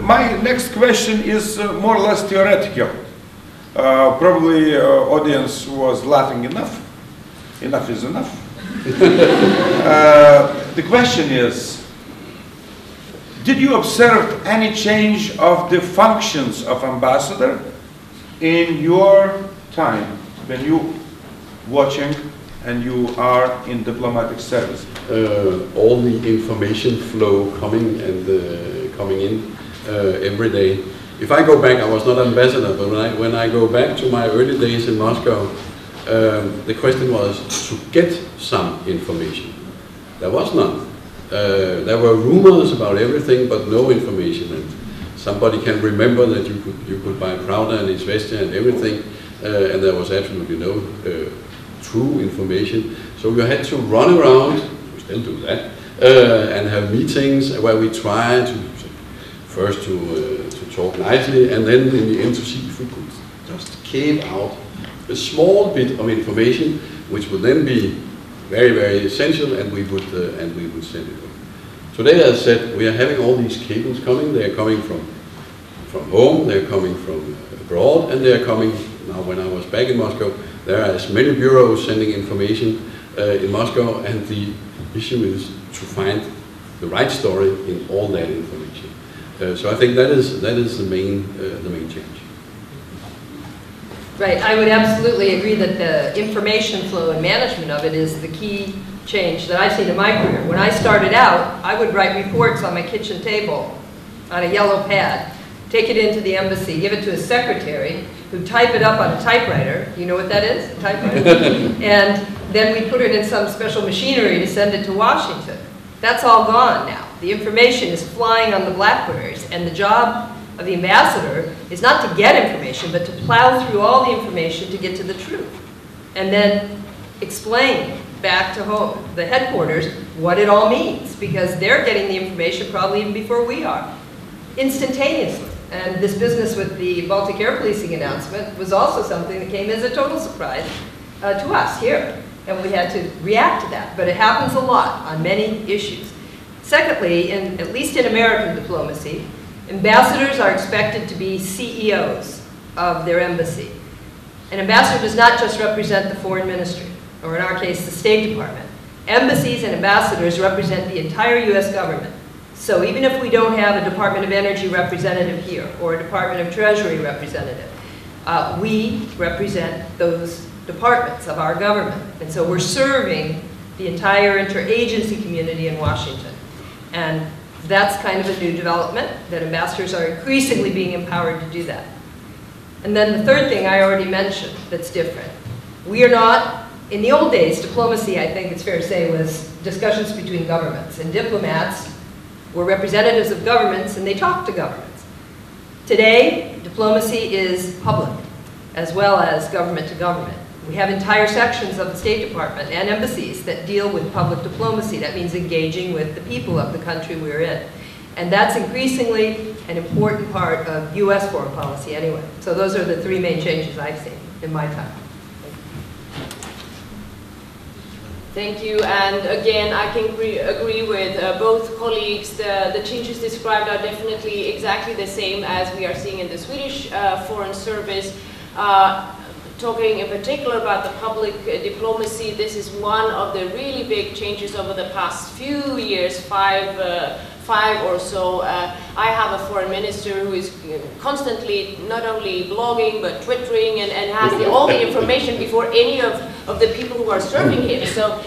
my next question is more or less theoretical. Probably audience was laughing enough. Enough is enough. The question is, did you observe any change of the functions of ambassador in your time when you watching and you are in diplomatic service? All the information flow coming in every day. If I go back, I was not ambassador, but when I go back to my early days in Moscow, the question was to get some information. There was none. There were rumors about everything, but no information. And somebody can remember that you could buy Pravda and Izvestia and everything, and there was absolutely no true information. So you had to run around, we still do that, and have meetings where we try to first to talk nicely, and then in the end to see if we could just cave out a small bit of information, which would then be very, very essential, and we would send it over. Today, as I said, we are having all these cables coming. They are coming from home, they are coming from abroad, and they are coming, now when I was back in Moscow, there are as many bureaus sending information in Moscow, and the issue is to find the right story in all that information. So I think that is the main change. Right, I would absolutely agree that the information flow and management of it is the key change that I've seen in my career. When I started out, I would write reports on my kitchen table on a yellow pad, take it into the embassy, give it to a secretary, who'd type it up on a typewriter. You know what that is? A typewriter? And then we put it in some special machinery to send it to Washington. That's all gone now. The information is flying on the Blackberries, and the job of the ambassador is not to get information, but to plow through all the information to get to the truth. And then explain back to home, the headquarters, what it all means, because they're getting the information probably even before we are, instantaneously. And this business with the Baltic air policing announcement was also something that came as a total surprise to us here. And we had to react to that. But it happens a lot on many issues. Secondly, at least in American diplomacy, ambassadors are expected to be CEOs of their embassy. An ambassador does not just represent the foreign ministry, or in our case, the State Department. Embassies and ambassadors represent the entire US government. So even if we don't have a Department of Energy representative here, or a Department of Treasury representative, we represent those departments of our government. And so we're serving the entire interagency community in Washington. And that's kind of a new development, that ambassadors are increasingly being empowered to do that. And then the third thing I already mentioned that's different. We are not, in the old days, diplomacy, I think it's fair to say, was discussions between governments. And diplomats were representatives of governments, and they talked to governments. Today, diplomacy is public, as well as government to government. We have entire sections of the State Department and embassies that deal with public diplomacy. That means engaging with the people of the country we're in. And that's increasingly an important part of US foreign policy anyway. So those are the three main changes I've seen in my time. Thank you, and again, I can agree with both colleagues. The changes described are definitely exactly the same as we are seeing in the Swedish Foreign Service. Talking in particular about the public diplomacy, this is one of the really big changes over the past few years, five or so. I have a foreign minister who is constantly not only blogging but twittering and has all the information before any of the people who are serving him. So,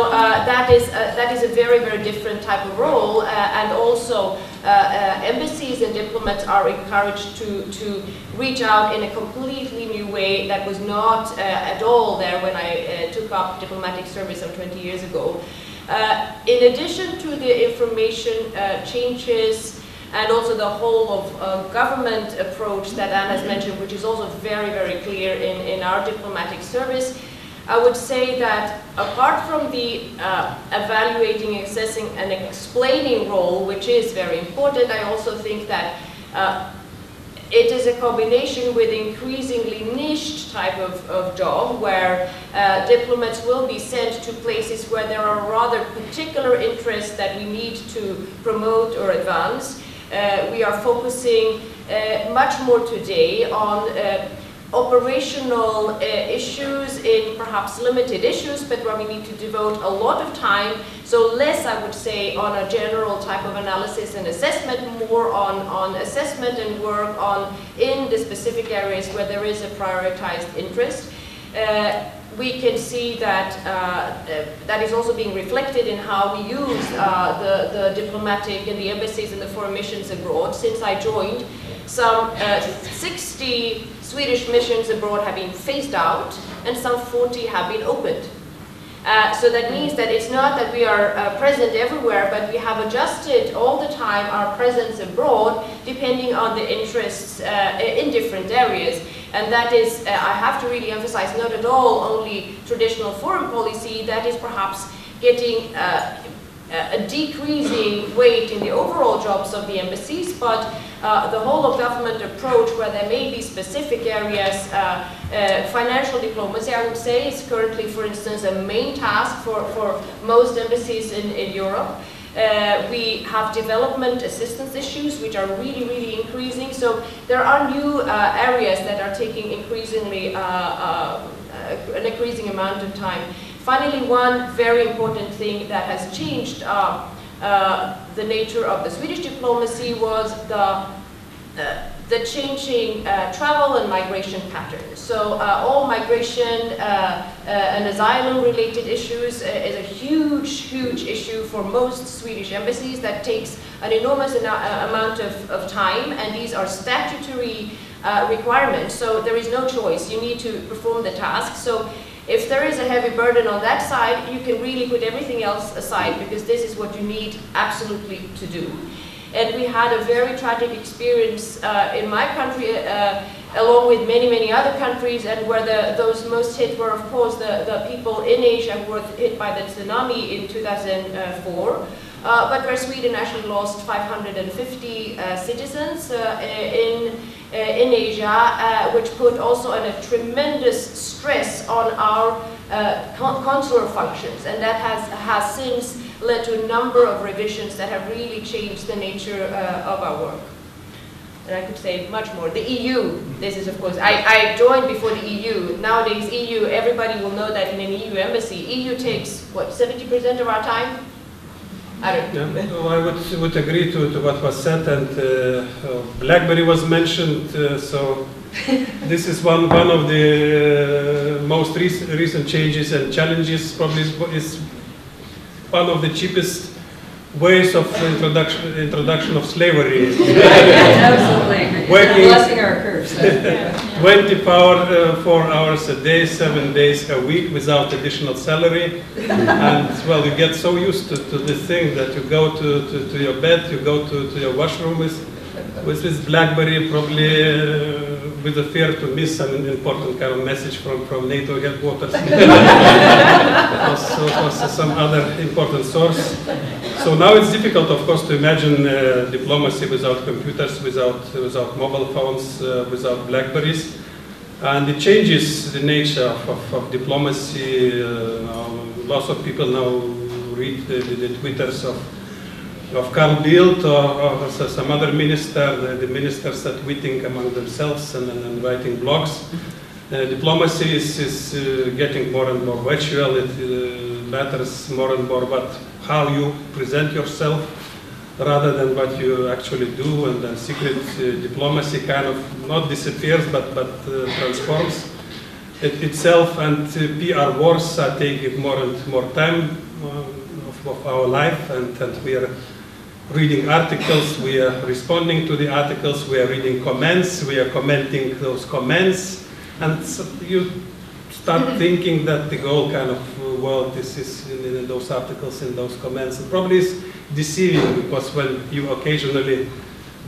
that is a very, very different type of role, and also embassies and diplomats are encouraged to reach out in a completely new way that was not at all there when I took up diplomatic service some 20 years ago. In addition to the information changes and also the whole of government approach that Anne has mentioned, which is also very, very clear in our diplomatic service, I would say that apart from the evaluating, assessing and explaining role, which is very important, I also think that it is a combination with increasingly niched type of job where diplomats will be sent to places where there are rather particular interests that we need to promote or advance. we are focusing much more today on operational issues in perhaps limited issues, but where we need to devote a lot of time. So less, I would say, on a general type of analysis and assessment, more on assessment and work in the specific areas where there is a prioritized interest. We can see that that is also being reflected in how we use the diplomatic and the embassies and the foreign missions abroad. Since I joined, some 60 Swedish missions abroad have been phased out and some 40 have been opened. So that means that it's not that we are present everywhere, but we have adjusted all the time our presence abroad depending on the interests in different areas. And that is, I have to really emphasize, not at all only traditional foreign policy, that is perhaps getting a decreasing weight in the overall jobs of the embassies, but the whole of government approach where there may be specific areas, financial diplomacy, I would say, is currently, for instance, a main task for most embassies in Europe. We have development assistance issues, which are really increasing. So there are new areas that are taking increasingly an increasing amount of time. Finally, one very important thing that has changed the nature of the Swedish diplomacy was the changing travel and migration patterns. So all migration and asylum-related issues is a huge issue for most Swedish embassies that takes an enormous amount of time, and these are statutory requirements, so there is no choice. You need to perform the task. So if there is a heavy burden on that side, you can really put everything else aside, because this is what you need absolutely to do. And we had a very tragic experience in my country, along with many other countries, and where those most hit were, of course, the people in Asia who were hit by the tsunami in 2004. But where Sweden actually lost 550 citizens in Asia, which put also a tremendous stress on our consular functions, and that has since led to a number of revisions that have really changed the nature of our work. And I could say much more. The EU, this is of course, I joined before the EU. Nowadays EU, everybody will know that in an EU embassy, EU takes, what, 70% of our time? I don't know. Yeah, well, I would agree to what was said, and BlackBerry was mentioned, so this is one of the most recent changes and challenges. Probably is one of the cheapest ways of introduction of slavery. Absolutely. Working blessing our curse. 24 hours a day, 7 days a week without additional salary. And well, you get so used to this thing that you go to your bed, you go to your washroom with this BlackBerry, probably with the fear to miss an important kind of message from NATO headquarters. or some other important source. So now it's difficult, of course, to imagine diplomacy without computers, without mobile phones, without BlackBerries. And it changes the nature of diplomacy. Lots of people now read the Twitters of Carl Bildt or some other minister. The ministers are tweeting among themselves and writing blogs. Diplomacy is getting more and more virtual. It matters more and more how you present yourself rather than what you actually do, and then secret diplomacy kind of not disappears but transforms itself, and PR wars are taking more and more time of our life, and we are reading articles, we are responding to the articles, we are reading comments, we are commenting those comments, and so you start thinking that the whole kind of world is in those articles, in those comments. And probably is deceiving, because when you occasionally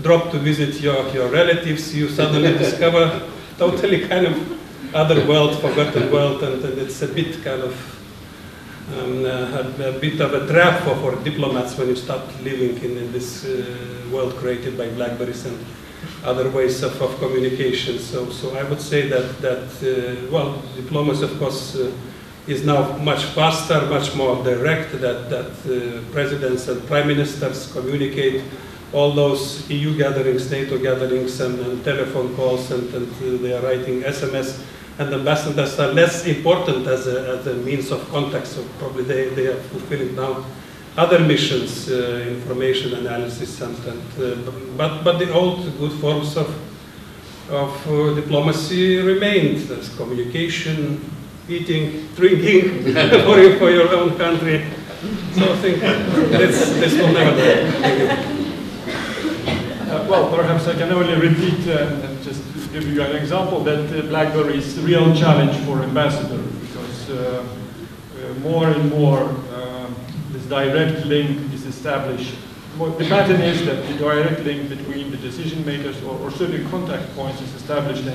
drop to visit your relatives, you suddenly discover totally kind of other world, forgotten world, and it's a bit kind of a bit of a trap for diplomats when you start living in this world created by BlackBerries and other ways of communication. So I would say that well, diplomacy, of course, is now much faster, much more direct, that presidents and prime ministers communicate all those EU gatherings, NATO gatherings, and telephone calls, and they are writing SMS, and ambassadors are less important as a means of contact, so probably they are fulfilling now other missions, information analysis, but the old good forms of diplomacy remained. There's communication, eating, drinking for your own country. So I think this will never die. Well, perhaps I can only repeat and just give you an example that BlackBerry is a real challenge for ambassador, because more and more this direct link is established. The pattern is that the direct link between the decision makers or certain contact points is established,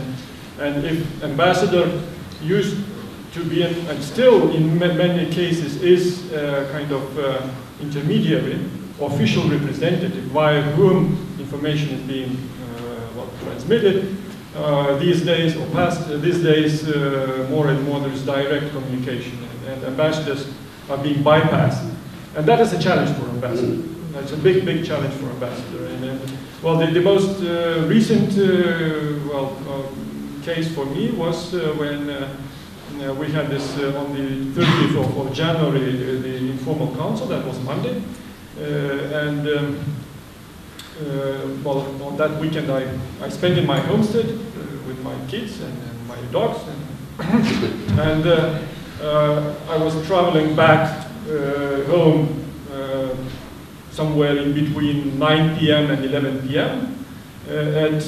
and if ambassador used to be, and still in many cases is kind of intermediary, official representative via whom information is being transmitted. These days, or past these days, more and more there is direct communication, and ambassadors are being bypassed. And that is a challenge for ambassador. It's a big, big challenge for ambassador. And well, the most recent case for me was when we had this on the 30th of January, the informal council. That was Monday, well, on that weekend I spent in my homestead with my kids and my dogs, and I was traveling back home somewhere in between 9 p.m. and 11 p.m. At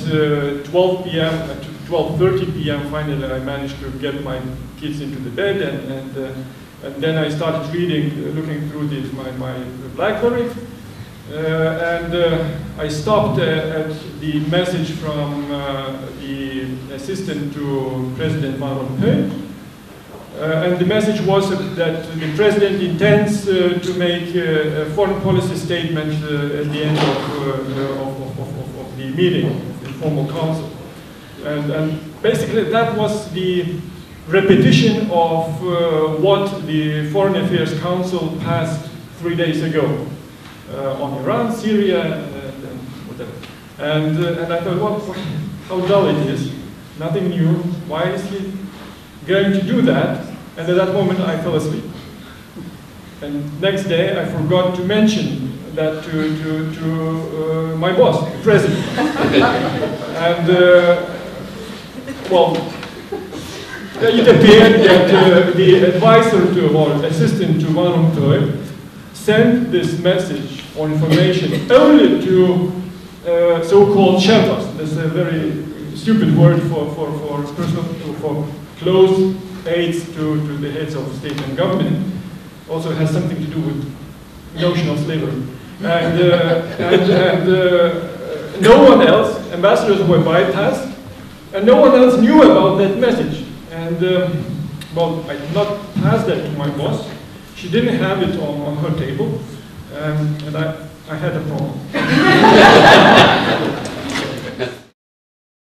12 p.m. at 12:30 p.m. finally I managed to get my kids into the bed, and then I started reading, looking through my BlackBerry, and I stopped at the message from the assistant to President Van Rompuy. And the message was that the president intends to make a foreign policy statement at the end of the meeting, of the informal council. And basically that was the repetition of what the Foreign Affairs Council passed 3 days ago on Iran, Syria, and whatever. And I thought, well, how dull it is. Nothing new. Why is he going to do that? And at that moment I fell asleep. And next day I forgot to mention that to my boss, the president. And well, it appeared that the advisor to, or assistant to Van Rompuy sent this message or information only to so-called sherpas. That's a very stupid word for close aides to the heads of state and government. Also has something to do with notion of slavery. And no one else, ambassadors were bypassed, and no one else knew about that message. And well, I did not pass that to my boss. She didn't have it on her table, and I had a problem.